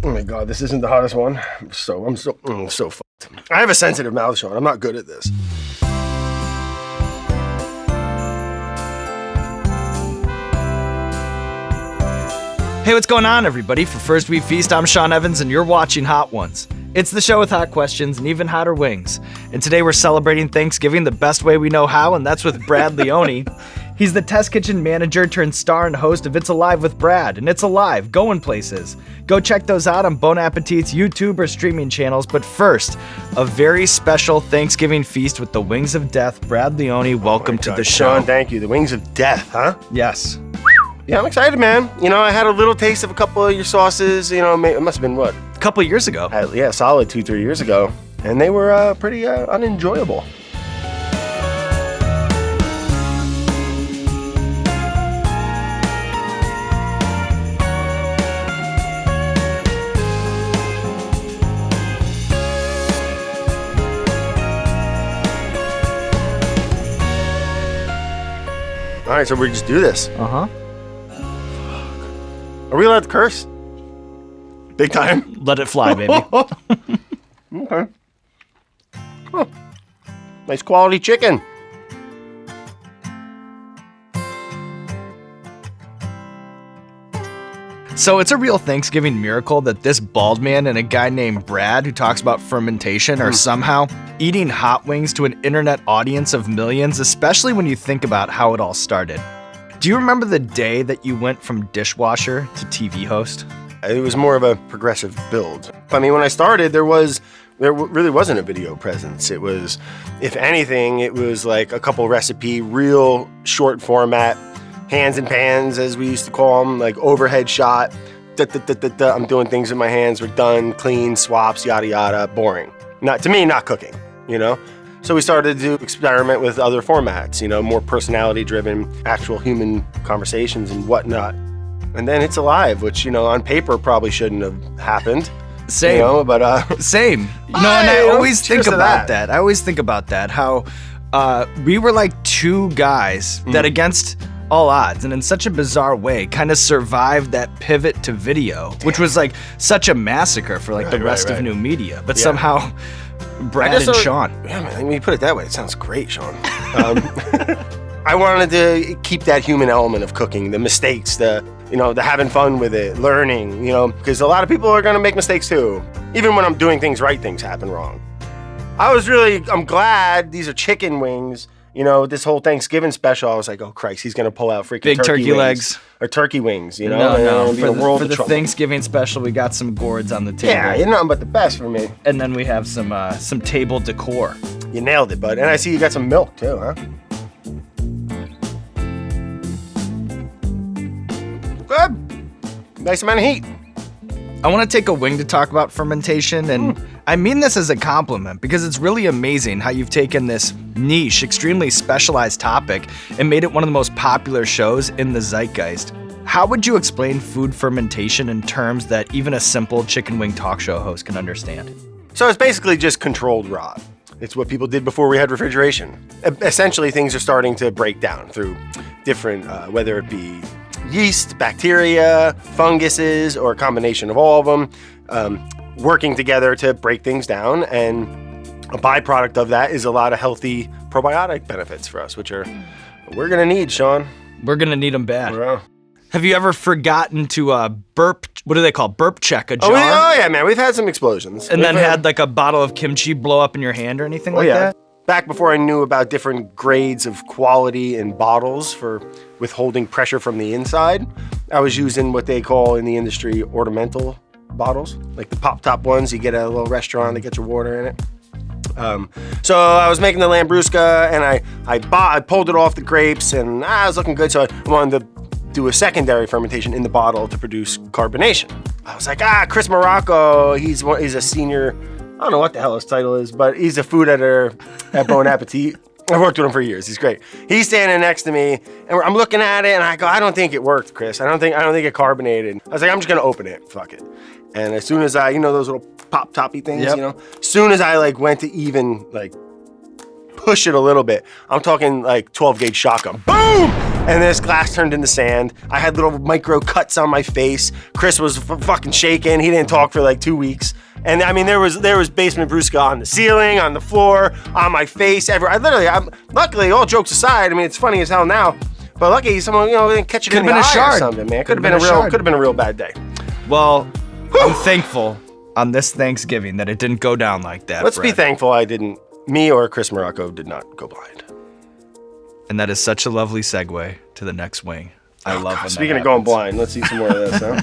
Oh my God, this isn't the hottest one. I'm so fucked. I have a sensitive mouth, Sean. I'm not good at this. Hey, what's going on, everybody? For First We Feast, I'm Sean Evans, and you're watching Hot Ones. It's the show with hot questions and even hotter wings. And today we're celebrating Thanksgiving the best way we know how, and that's with Brad Leone. He's the test kitchen manager turned star and host of It's Alive with Brad, and It's Alive, going places. Go check those out on Bon Appetit's YouTube or streaming channels. But first, a very special Thanksgiving feast with the Wings of Death. Brad Leone, welcome to the show. Sean, thank you. The Wings of Death, huh? Yes. Yeah, I'm excited, man. You know, I had a little taste of a couple of your sauces. You know, it must have been what? A couple years ago. Yeah, solid 2-3 years ago. And they were pretty unenjoyable. All right, so we just do this. Uh-huh. Are we allowed to curse? Big time? Let it fly, baby. Okay. Huh. Nice quality chicken. So it's a real Thanksgiving miracle that this bald man and a guy named Brad who talks about fermentation are somehow eating hot wings to an internet audience of millions, especially when you think about how it all started. Do you remember the day that you went from dishwasher to TV host? It was more of a progressive build. I mean, when I started, there really wasn't a video presence. It was, if anything, it was like a couple recipe, real short format, hands and pans, as we used to call them, like overhead shot. I'm doing things with my hands. We're done, clean, swaps, yada yada, boring. Not cooking, you know? So we started to experiment with other formats, you know, more personality-driven, actual human conversations and whatnot. And then It's Alive, which, you know, on paper probably shouldn't have happened. Same. You know, but Same. You know, and I always think about that. I always think about that, how we were like two guys that against all odds and in such a bizarre way kind of survived that pivot to video, which was like such a massacre for like the rest of new media. But somehow Brad and Sean. Yeah, man, when you put it that way, it sounds great, Sean. I wanted to keep that human element of cooking, the mistakes, the having fun with it, learning, you know, because a lot of people are going to make mistakes too. Even when I'm doing things right, things happen wrong. I'm glad these are chicken wings. You know, this whole Thanksgiving special, I was like, oh Christ, he's going to pull out freaking big turkey wings. Legs. Or turkey wings, you know? No. For the trouble. Thanksgiving special, we got some gourds on the table. Yeah, you're nothing but the best for me. And then we have some table decor. You nailed it, bud. And I see you got some milk too, huh? Good. Nice amount of heat. I want to take a wing to talk about fermentation, and I mean this as a compliment because it's really amazing how you've taken this niche, extremely specialized topic and made it one of the most popular shows in the zeitgeist. How would you explain food fermentation in terms that even a simple chicken wing talk show host can understand? So it's basically just controlled rot. It's what people did before we had refrigeration. Essentially, things are starting to break down through different, whether it be yeast, bacteria, funguses, or a combination of all of them, working together to break things down. And a byproduct of that is a lot of healthy probiotic benefits for us, which we're going to need, Sean. We're going to need them bad. Yeah. Have you ever forgotten to burp, what do they call, burp check a jar? Oh yeah, man, we've had some explosions. And then had like a bottle of kimchi blow up in your hand or anything like that? Back before I knew about different grades of quality in bottles for withholding pressure from the inside, I was using what they call in the industry ornamental bottles, like the pop top ones you get at a little restaurant that gets your water in it. So I was making the Lambrusca and I pulled it off the grapes and it was looking good. So I wanted to do a secondary fermentation in the bottle to produce carbonation. I was like, Chris Morocco, he's a senior, I don't know what the hell his title is, but he's a food editor at Bon Appetit. I've worked with him for years. He's great. He's standing next to me, and I'm looking at it, and I go, I don't think it worked, Chris. I don't think it carbonated. I was like, I'm just gonna open it. Fuck it. And as soon as I, those little pop toppy things, as soon as I went to even push it a little bit, I'm talking 12 gauge shotgun. Boom! and this glass turned into sand. I had little micro cuts on my face. Chris was fucking shaking. He didn't talk for like 2 weeks. And I mean, there was basement Brewska on the ceiling, on the floor, on my face, everywhere. Luckily, all jokes aside, I mean, it's funny as hell now. But lucky someone, didn't catch it in the eye or something, man. Could have been a real bad day. Well, I'm thankful on this Thanksgiving that it didn't go down like that. Let's be thankful me or Chris Morocco did not go blind. And that is such a lovely segue to the next wing. I love when Speaking of going blind, let's eat some more of this, huh?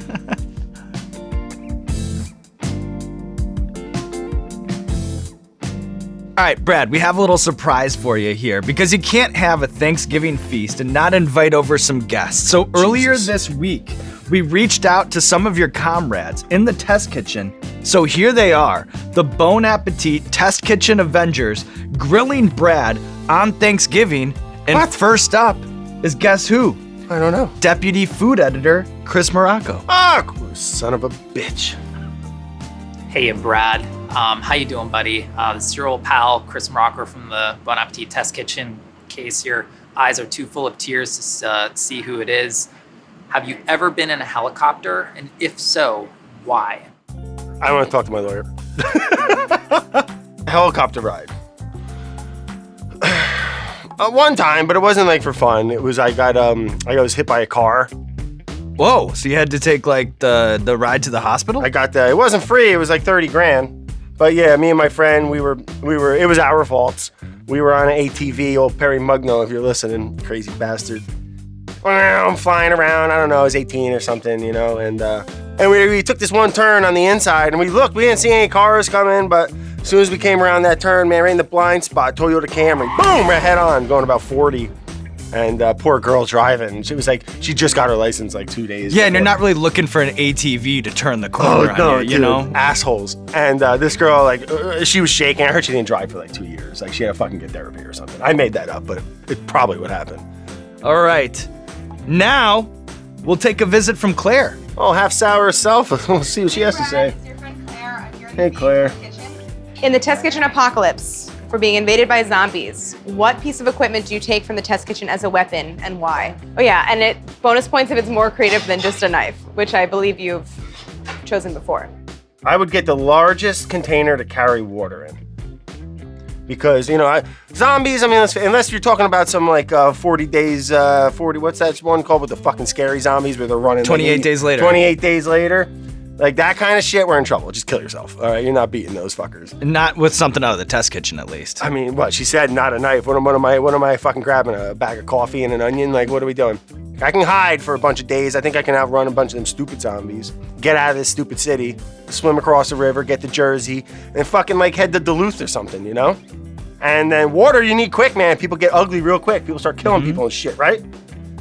All right, Brad, we have a little surprise for you here because you can't have a Thanksgiving feast and not invite over some guests. So earlier this week, we reached out to some of your comrades in the test kitchen. So here they are, the Bon Appetit Test Kitchen Avengers grilling Brad on Thanksgiving. And first up is guess who? I don't know. Deputy Food Editor, Chris Morocco. Son of a bitch. Hey, Brad. How you doing, buddy? This is your old pal, Chris Morocco from the Bon Appetit Test Kitchen. In case your eyes are too full of tears to see who it is. Have you ever been in a helicopter? And if so, why? I want to talk to my lawyer. Helicopter ride. One time, but it wasn't like for fun. It was I was hit by a car. Whoa! So you had to take like the ride to the hospital? It wasn't free. It was like $30,000. But yeah, me and my friend, we were. It was our faults. We were on an ATV, old Perry Mugno, if you're listening, crazy bastard. I'm flying around. I don't know. I was 18 or something, and we took this one turn on the inside, and we looked. We didn't see any cars coming, but as soon as we came around that turn, man, right in the blind spot, Toyota Camry, boom, right head on, going about 40. And poor girl driving. She was like, she just got her license like 2 days before. And you're not really looking for an ATV to turn the corner on you, dude, assholes. And this girl, she was shaking. I heard she didn't drive for like 2 years. Like, she had to fucking get therapy or something. I made that up, but it probably would happen. All right. Now, we'll take a visit from Claire. Oh, half sour herself. We'll see what she has to say. It's your friend Claire. I'm here Hey, Claire. In the test kitchen apocalypse, we're being invaded by zombies. What piece of equipment do you take from the test kitchen as a weapon and why? Oh yeah, and bonus points if it's more creative than just a knife, which I believe you've chosen before. I would get the largest container to carry water in. Because, zombies, I mean, unless you're talking about some 40 days, what's that one called with the fucking scary zombies where they're running 28 days later. 28 days later. Like that kind of shit, we're in trouble. Just kill yourself. All right, you're not beating those fuckers. Not with something out of the test kitchen, at least. I mean, what she said, not a knife. What am I fucking grabbing? A bag of coffee and an onion? Like, what are we doing? I can hide for a bunch of days. I think I can outrun a bunch of them stupid zombies. Get out of this stupid city, swim across the river, get to Jersey, and fucking head to Duluth or something, And then water you need quick, man. People get ugly real quick. People start killing people and shit, right?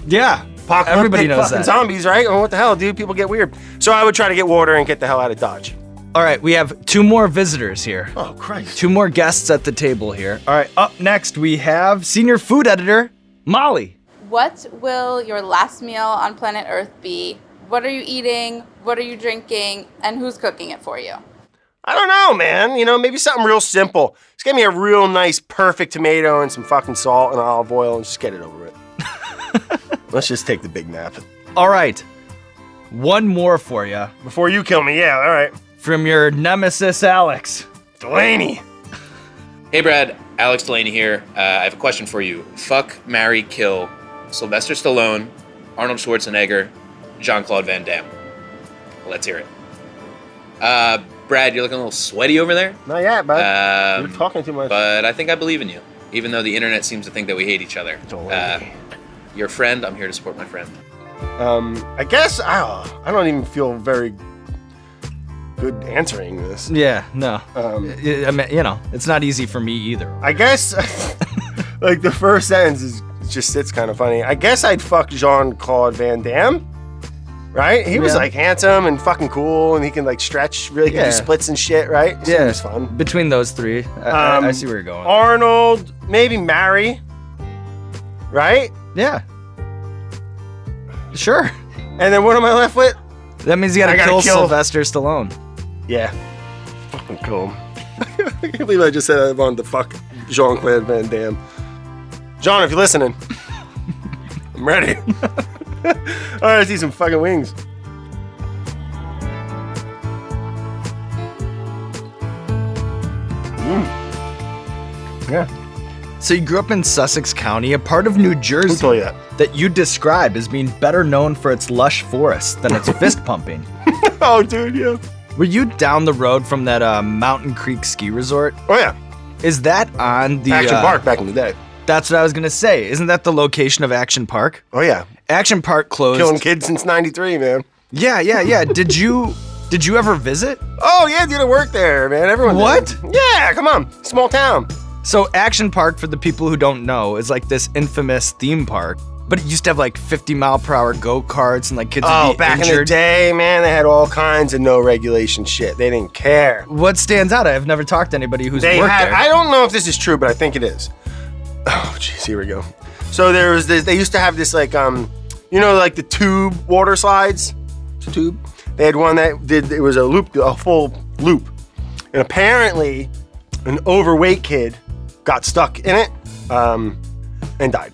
Yeah. Everybody knows fucking that. Zombies, right? Oh, what the hell, dude? People get weird. So I would try to get water and get the hell out of Dodge. All right, we have 2 more visitors here. Oh, Christ. 2 more guests at the table here. All right, up next we have Senior Food Editor, Molly. What will your last meal on planet Earth be? What are you eating? What are you drinking? And who's cooking it for you? I don't know, man. Maybe something real simple. Just get me a real nice, perfect tomato and some fucking salt and olive oil and just get it over with. Let's just take the big nap. All right, 1 more for you. Before you kill me, yeah, all right. From your nemesis, Alex. Delaney. Hey, Brad. Alex Delaney here. I have a question for you. Fuck, marry, kill Sylvester Stallone, Arnold Schwarzenegger, Jean-Claude Van Damme. Let's hear it. Brad, you're looking a little sweaty over there. Not yet, bud. You're talking too much. But I think I believe in you, even though the internet seems to think that we hate each other. Your friend, I'm here to support my friend. I guess, I don't even feel very good answering this. Yeah, no. I mean, it's not easy for me either. I guess, the first sentence just sits kind of funny. I guess I'd fuck Jean-Claude Van Damme, right? He was handsome and fucking cool, and he can stretch, really can do splits and shit, right? Yeah, it was fun. Between those 3, I see where you're going. Arnold, maybe marry, right? Yeah. Sure. And then what am I left with? That means you gotta kill Sylvester Stallone. Yeah. Fucking kill him. I can't believe I just said I wanted to fuck Jean-Claude Van Damme. John, if you're listening, I'm ready. All right, let's eat some fucking wings. Yeah. So you grew up in Sussex County, a part of New Who Jersey told you that? that you describe as being better known for its lush forests than its fist pumping. Oh, dude, yeah. Were you down the road from that Mountain Creek ski resort? Oh, yeah. Is that on the Action Park back in the day. That's what I was gonna say. Isn't that the location of Action Park? Oh, yeah. Action Park closed. Killing kids since 93, man. Yeah. Did you ever visit? Oh, yeah, dude, I worked there, man. Everyone did. What? Yeah, come on. Small town. So Action Park, for the people who don't know, is like this infamous theme park. But it used to have like 50-mile-per-hour go-karts and like kids would be Back in the injured. day, man, they had all kinds of no regulation shit. They didn't care. What stands out? I've never talked to anybody who's They worked had, there. I don't know if this is true, but I think it is. Oh, jeez, here we go. So there was this, they used to have this like, like the tube water slides? It's a tube. They had one that it was a full loop. And apparently an overweight kid got stuck in it and died.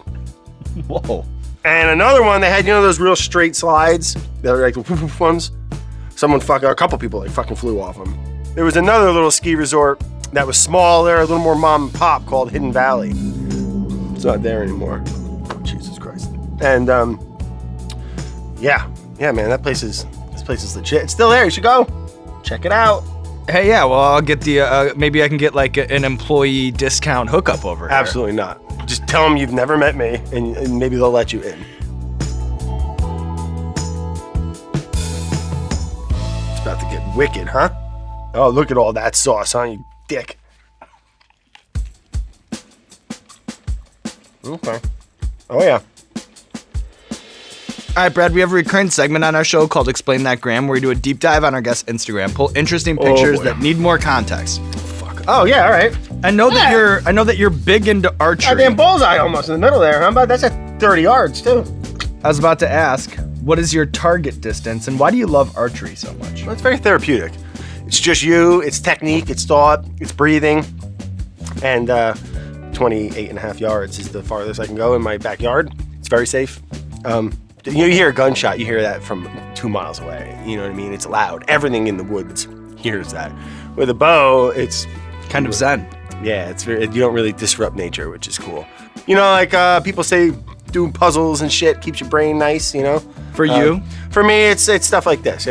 Whoa. And another one, they had, those real straight slides. They were like the whoop whoop ones. A couple people like fucking flew off them. There was another little ski resort that was smaller, a little more mom and pop called Hidden Valley. It's not there anymore. Jesus Christ. And yeah, man, this place is legit. It's still there. You should go. Check it out. Hey, yeah, well, I'll get the, maybe I can get like an employee discount hookup over here. Absolutely not. Just tell them you've never met me, and maybe they'll let you in. It's about to get wicked, huh? Oh, look at all that sauce, huh, you dick. Okay. Oh, yeah. All right, Brad, we have a recurring segment on our show called Explain That Gram, where we do a deep dive on our guest's Instagram, pull interesting pictures boy. that need more context. Fuck. Oh, yeah, all right. I know that you're big into archery. Goddamn bullseye almost in the middle there, huh? But that's at 30 yards, too. I was about to ask, what is your target distance, and why do you love archery so much? Well, it's very therapeutic. It's just you, it's technique, it's thought, it's breathing. And 28 and a half yards is the farthest I can go in my backyard. It's very safe. You hear a gunshot, you hear that from 2 miles away. You know what I mean? It's loud. Everything in the woods hears that. With a bow, it's Kind of zen. yeah, it's very, you don't really disrupt nature, which is cool. Like people say, doing puzzles and shit keeps your brain nice. For you? For me, it's stuff like this.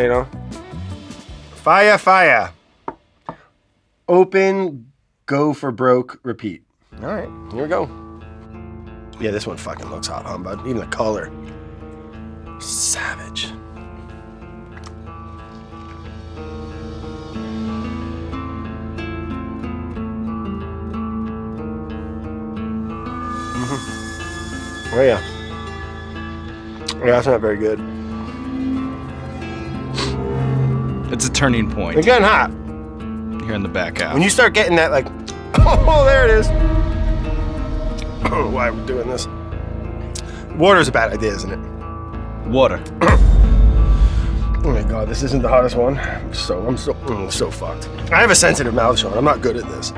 Fire. Open, go for broke, repeat. All right, here we go. Yeah, this one fucking looks hot, huh, bud? Even the color. Savage. Oh, yeah. Yeah, that's not very good. It's a turning point It's getting hot. here in the back half. When you start getting that, like, oh, there it is. Oh, why are we doing this? Water's a bad idea, isn't it? Water. Oh my God, this isn't the hottest one. I'm so fucked. I have a sensitive mouth, Sean. I'm not good at this.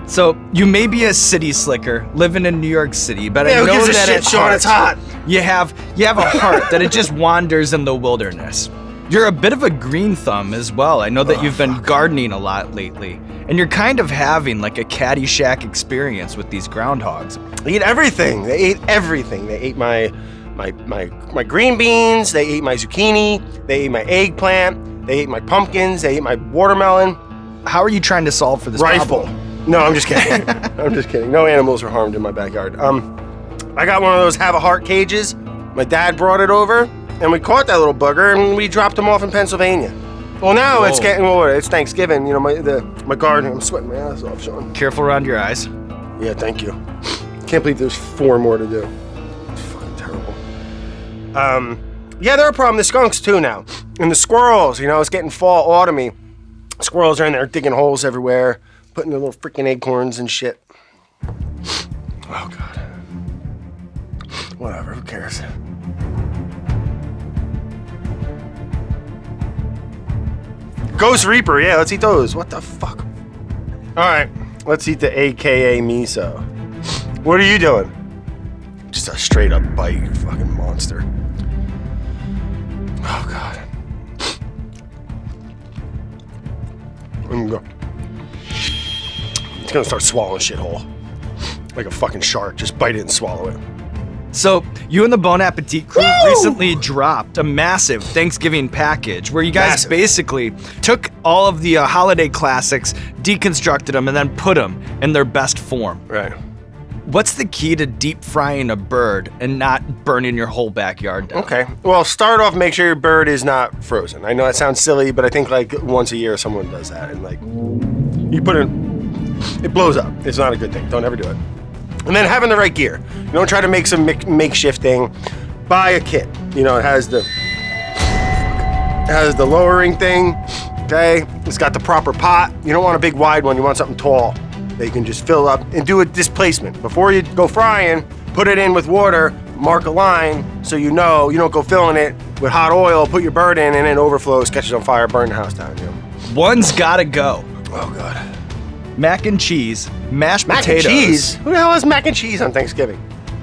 So you may be a city slicker living in New York City, but Yeah, I who know gives a that shit, at Sean? It's hot. You have a heart that it just wanders in the wilderness. You're a bit of a green thumb as well. I know that you've been gardening a lot lately, and you're kind of having like a Caddyshack experience with these groundhogs. They eat everything. They ate everything. They ate my green beans. They ate my zucchini. They ate my eggplant. They ate my pumpkins. They ate my watermelon. How are you trying to solve for this Rifle. problem? No, I'm just kidding. I'm just kidding. No animals were harmed in my backyard. I got one of those have a heart cages. My dad brought it over, and we caught that little bugger, and we dropped him off in Pennsylvania. Well, now it's it's Thanksgiving. My garden. I'm sweating my ass off, Sean. Careful around your eyes. Yeah, thank you. Can't believe there's 4 more to do. It's fucking terrible. Yeah, they're a problem. The skunks too now, and the squirrels. It's getting fall, autumny. Squirrels are in there digging holes everywhere, putting their little freaking acorns and shit. Oh God. Whatever. Who cares? Ghost Reaper. Yeah, let's eat those. What the fuck? All right, let's eat the AKA miso. What are you doing? Just a a straight up bite, you fucking monster. Oh God. I'm gonna go. It's gonna start swallowing shit whole. Like a fucking shark. Just bite it and swallow it. So, you and the Bon Appetit crew recently dropped a massive Thanksgiving package where you guys basically took all of the holiday classics, deconstructed them, and then put them in their best form. Right. What's the key to deep frying a bird and not burning your whole backyard down? Okay. Well, start off, make sure your bird is not frozen. I know that sounds silly, but I think like once a year someone does that. And like, you put it blows up. It's not a good thing. Don't ever do it. And then having the right gear. You don't try to make some makeshift thing. Buy a kit. You know, it has the lowering thing, okay? It's got the proper pot. You don't want a big wide one. You want something tall that you can just fill up and do a displacement. Before you go frying, put it in with water, mark a line so you know you don't go filling it with hot oil, put your bird in, and it overflows, catches on fire, burn the house down. You know? One's gotta go. Oh, God. Mac and cheese, mashed Mac potatoes. and cheese? Who the hell has mac and cheese on Thanksgiving?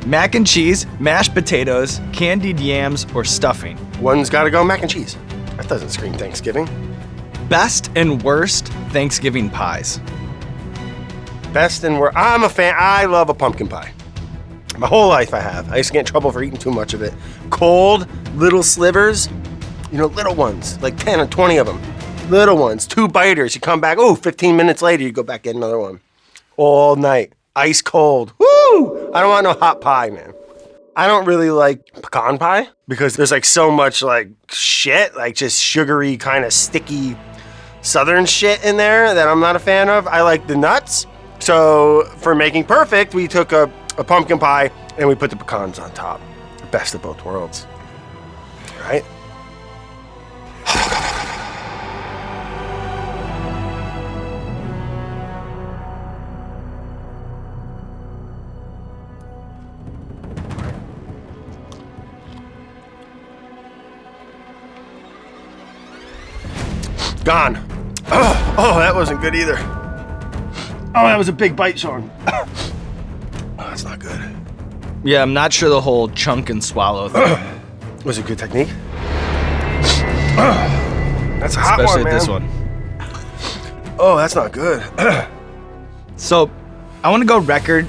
Mac and cheese, mashed potatoes, candied yams, or stuffing. One's gotta go mac and cheese. That doesn't scream Thanksgiving. Best and worst Thanksgiving pies. Best and worst. I'm a fan. I love a pumpkin pie. My whole life I have. I used to get in trouble for eating too much of it. Cold, little slivers, you know, little ones, like 10 or 20 of them. Little ones, 2 biters. You come back, 15 minutes later, you go back, get another one. All night, ice cold. Woo! I don't want no hot pie, man. I don't really like pecan pie because there's like so much like shit, like just sugary, kind of sticky southern shit in there that I'm not a fan of. I like the nuts. So for making perfect, we took a pumpkin pie and we put the pecans on top. Best of both worlds, right? Gone. Oh, that wasn't good either. Oh, that was a big bite, Sean. Oh, that's not good. Yeah, I'm not sure the whole chunk and swallow thing. Was it good technique? That's a hot Especially one, man. this one. Oh, that's not good. So, I want to go record.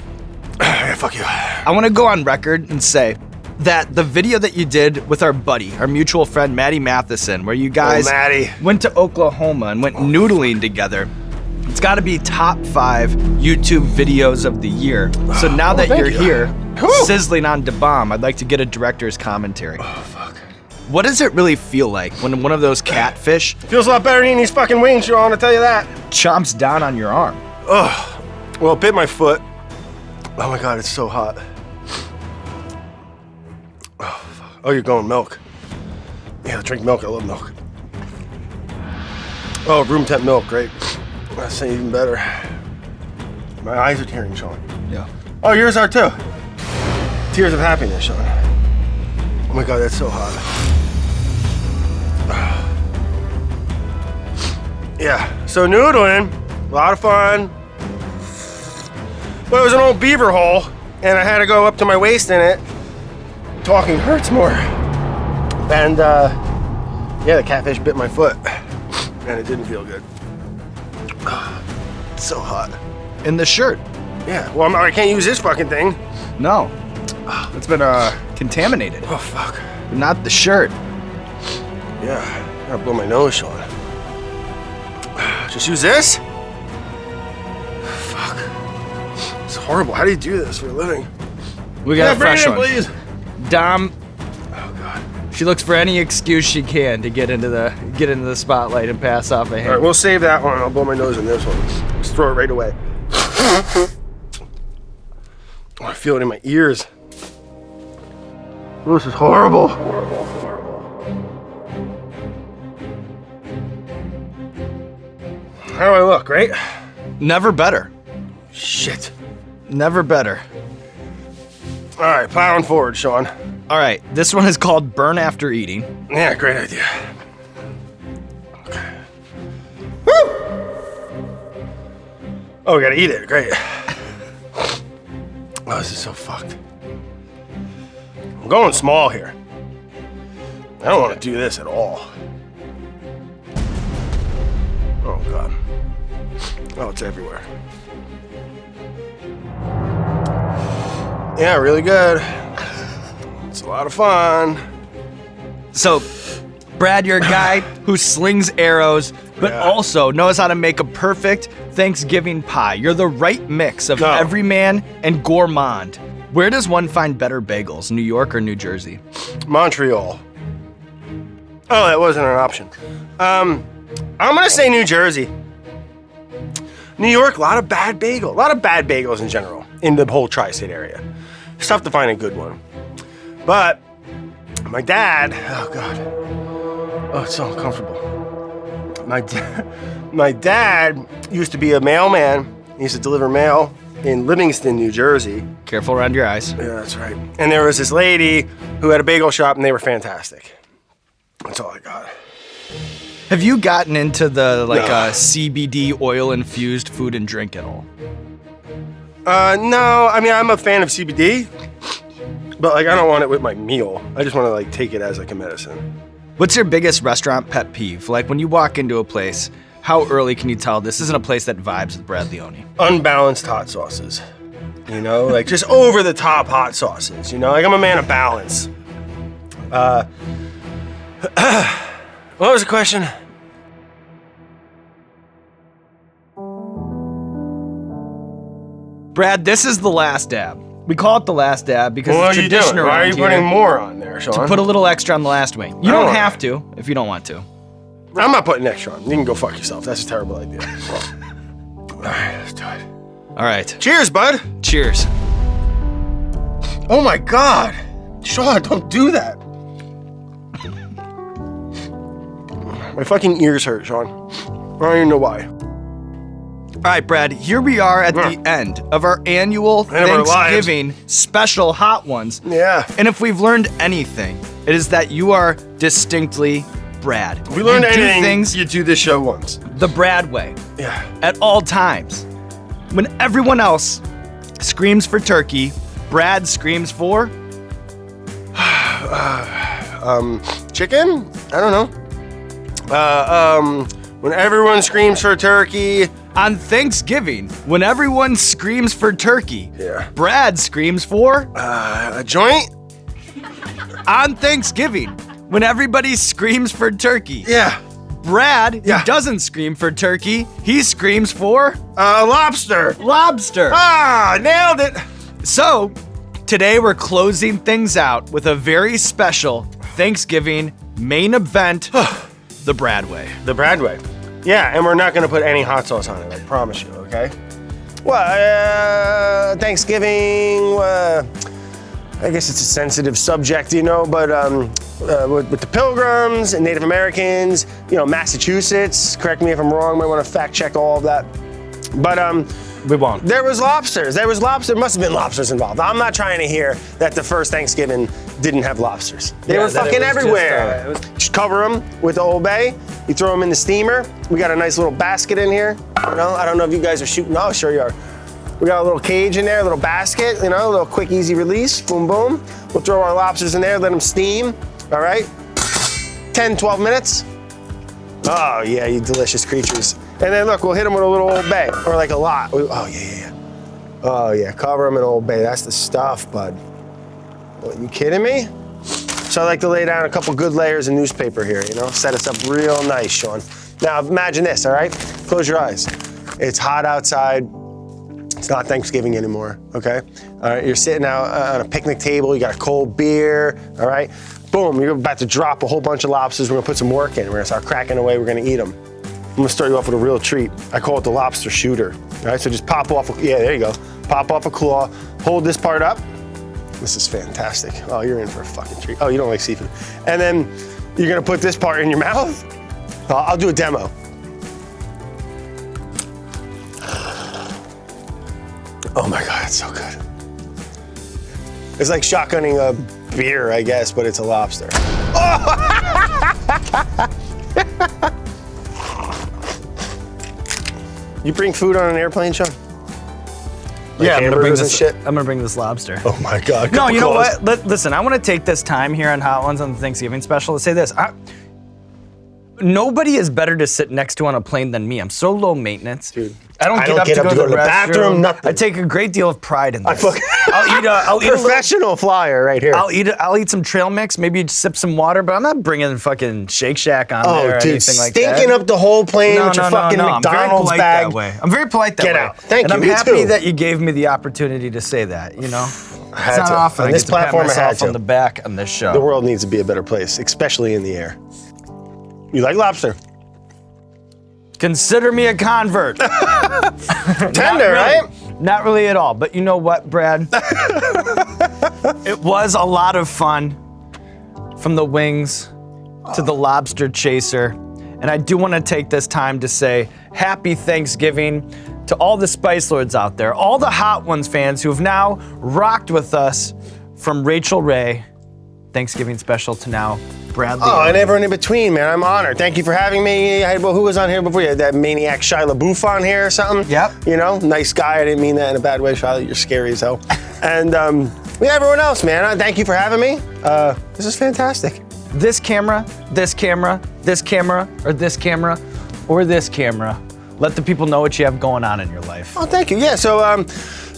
Yeah, fuck you. I want to go on record and say that the video that you did with our buddy, our mutual friend Matty Matheson, where you guys Matty. went to Oklahoma and went noodling together, it's got to be top 5 YouTube videos of the year. So now that thank you're you. here, Whew. sizzling on Da Bomb, I'd like to get a director's commentary. Oh, fuck. What does it really feel like when one of those catfish Feels a lot better than eating these fucking wings, Sean, I'll tell you that. chomps down on your arm? Oh, well, it bit my foot. Oh my God, it's so hot. Oh, fuck. Oh, you're going milk. Yeah, drink milk. I love milk. Oh, room temp milk, great. That's even better. My eyes are tearing, Sean. Yeah. Oh, yours are too. Tears of happiness, Sean. Oh my God, that's so hot. Yeah, so noodling, a lot of fun. But it was an old beaver hole, and I had to go up to my waist in it. Talking hurts more. And yeah, the catfish bit my foot, and it didn't feel good. It's so hot. In the shirt? Yeah, well, I can't use this fucking thing. No. It's been contaminated. Oh, fuck. But not the shirt. Yeah, I gotta blow my nose, Sean. Just use this? Fuck. It's horrible. How do you do this for a living? We got a bring it fresh in, one. please. Dom, Oh, God. she looks for any excuse she can to get into the spotlight and pass off a All right, hand. we'll save that one. I'll blow my nose in this one. Just throw it right away. Oh, I feel it in my ears. Oh, this is horrible. Horrible, horrible. How do I look, right? Never better. Shit. Never better. All right, plowing forward, Sean. All right, this one is called Burn After Eating. Yeah, great idea. Okay. Woo! Oh, we gotta eat it. Great. Oh, this is so fucked. I'm going small here. I don't want to do this at all. Oh, God. Oh, it's everywhere. Yeah, really good. It's a lot of fun. So, Brad, you're a guy who slings arrows, but Yeah. also knows how to make a perfect Thanksgiving pie. You're the right mix of No. everyman and gourmand. Where does one find better bagels, New York or New Jersey? Montreal. Oh, that wasn't an option. I'm gonna say New Jersey. New York, a lot of bad bagels in general in the whole tri-state area. It's tough to find a good one. But my dad, oh God, oh, it's so uncomfortable. My dad used to be a mailman. He used to deliver mail in Livingston, New Jersey. Careful around your eyes. Yeah, that's right. And there was this lady who had a bagel shop, and they were fantastic. That's all I got. Have you gotten into the CBD oil infused food and drink at all? No. I mean, I'm a fan of CBD, but like I don't want it with my meal. I just want to like take it as like a medicine. What's your biggest restaurant pet peeve? Like when you walk into a place, how early can you tell this isn't a place that vibes with Brad Leone? Unbalanced hot sauces. You know, like just over the top hot sauces. You know, like I'm a man of balance. What was the question? Brad, this is the last dab. We call it the last dab because What it's are you doing? tradition Why are around you here putting more on there, Sean? to put a little extra on the last wing. You I don't don't have to if you don't want to. I'm not putting extra on. You can go fuck yourself. That's a terrible idea. All right, let's do it. All right. Cheers, bud. Cheers. Oh my God. Sean, don't do that. My fucking ears hurt, Sean. I don't even know why. All right, Brad, here we are at the end of our annual End of our lives. Thanksgiving special Hot Ones. Yeah. And if we've learned anything, it is that you are distinctly Brad. We learned you do anything. things You do this show once. the Brad way Yeah. at all times. When everyone else screams for turkey, Brad screams for Chicken? I don't know. When everyone screams for turkey. on Thanksgiving. When everyone screams for turkey, Yeah. Brad screams for A joint? on Thanksgiving. When everybody screams for turkey, Yeah. Brad, Yeah. he doesn't scream for turkey. He screams for Lobster. lobster. Ah, nailed it. So, today we're closing things out with a very special Thanksgiving main event, the Brad way. The Brad way. Yeah, and we're not gonna put any hot sauce on it, I promise you, okay? Well, Thanksgiving, I guess it's a sensitive subject, you know, but with the Pilgrims and Native Americans, you know, Massachusetts, correct me if I'm wrong, might wanna fact check all of that. But We won't. there was lobsters. There must have been lobsters involved. I'm not trying to hear that the first Thanksgiving didn't have lobsters. They were fucking everywhere. Just cover them with the Old Bay. You throw them in the steamer. We got a nice little basket in here. You know, I don't know if you guys are shooting. Oh, sure you are. We got a little cage in there, a little basket, you know, a little quick, easy release. Boom, boom. We'll throw our lobsters in there, let them steam. All right? 10, 12 minutes. Oh, yeah, you delicious creatures. And then look, we'll hit them with a little Old Bay, or like a lot. Oh, yeah. Oh, yeah, cover them in Old Bay. That's the stuff, bud. What, you kidding me? So I like to lay down a couple good layers of newspaper here, you know? Set us up real nice, Sean. Now, imagine this, all right? Close your eyes. It's hot outside. It's not Thanksgiving anymore, okay? All right, you're sitting out on a picnic table. You got a cold beer, all right? Boom, you're about to drop a whole bunch of lobsters. We're gonna put some work in. We're gonna start cracking away. We're gonna eat them. I'm gonna start you off with a real treat. I call it the lobster shooter. All right, so just pop off, yeah, there you go. Pop off a claw, hold this part up. This is fantastic. Oh, you're in for a fucking treat. Oh, you don't like seafood. And then you're gonna put this part in your mouth. I'll do a demo. Oh my God, it's so good. It's like shotgunning a beer, I guess, but it's a lobster. You bring food on an airplane, Sean? Like I'm gonna bring hamburgers and this. shit. I'm gonna bring this lobster. Oh my God. No, you know Claws. what? Listen, I want to take this time here on Hot Ones on the Thanksgiving special to say this. Nobody is better to sit next to on a plane than me. I'm so low maintenance. Dude, I don't get up to go to the bathroom, nothing. I take a great deal of pride in this. fucking- I'll eat a Professional flyer right here. I'll eat some trail mix, maybe sip some water, but I'm not bringing fucking Shake Shack on there or dude, anything like that. stinking up the whole plane No, with your no, fucking no, I'm very McDonald's polite bag. that way. I'm very polite that Get way. out. Thank and you, I'm me happy too. that you gave me the opportunity to say that, you know? had It's not to. often On I this get to pat platform, I had myself to. on the back on this show. The world needs to be a better place, especially in the air. You like lobster? Consider me a convert. Tender, right? Not really at all. But you know what, Brad? It was a lot of fun, from the wings to the lobster chaser. And I do want to take this time to say happy Thanksgiving to all the Spice Lords out there, all the Hot Ones fans who have now rocked with us from Rachel Ray, Thanksgiving special, to now Bradley. Oh, and everyone in between, man. I'm honored. Thank you for having me. Who was on here before? You had that maniac Shia LaBeouf on here or something? Yep. You know, nice guy. I didn't mean that in a bad way, Shia. You're scary as hell. And everyone else, man. Thank you for having me. This is fantastic. This camera, this camera, this camera, or this camera, or this camera. Let the people know what you have going on in your life. Oh, thank you. Yeah, so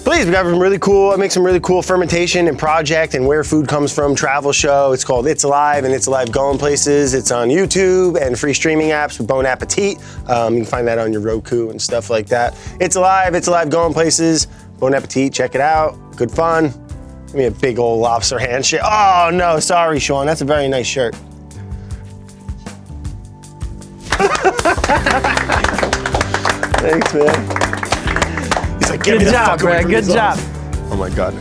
please, we got some really cool, I make some really cool fermentation and project and where food comes from travel show. It's called It's Alive and It's Alive Going Places. It's on YouTube and free streaming apps with Bon Appetit. You can find that on your Roku and stuff like that. It's Alive Going Places. Bon Appetit, check it out. Good fun. Give me a big old lobster handshake. Oh no, sorry, Sean. That's a very nice shirt. Thanks, man. He's like, Good job, Brad. Good job. Oh my God.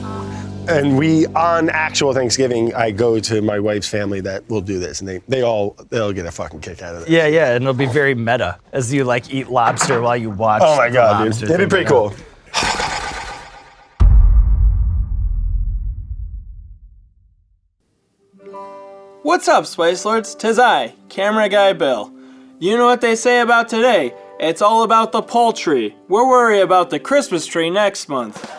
And we, on actual Thanksgiving, I go to my wife's family that will do this, and they'll get a fucking kick out of it. Yeah, and it'll be very meta as you like eat lobster while you watch. Oh my the God, dude. lobster That'd be thing pretty go cool. What's up, Spice Lords? 'Tis I, Camera Guy Bill. You know what they say about today? It's all about the poultry. We'll worry about the Christmas tree next month.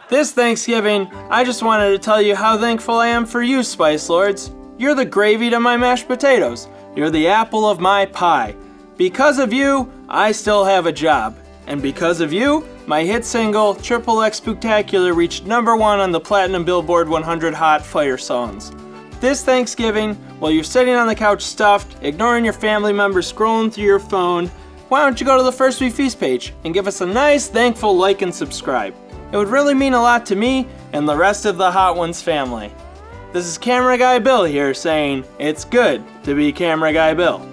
This Thanksgiving, I just wanted to tell you how thankful I am for you, Spice Lords. You're the gravy to my mashed potatoes. You're the apple of my pie. Because of you, I still have a job. And because of you, my hit single, Triple X Spooktacular, reached #1 on the Platinum Billboard 100 Hot Fire Songs. This Thanksgiving, while you're sitting on the couch stuffed, ignoring your family members scrolling through your phone, why don't you go to the First We Feast page and give us a nice, thankful like and subscribe. It would really mean a lot to me and the rest of the Hot Ones family. This is Camera Guy Bill here saying, it's good to be Camera Guy Bill.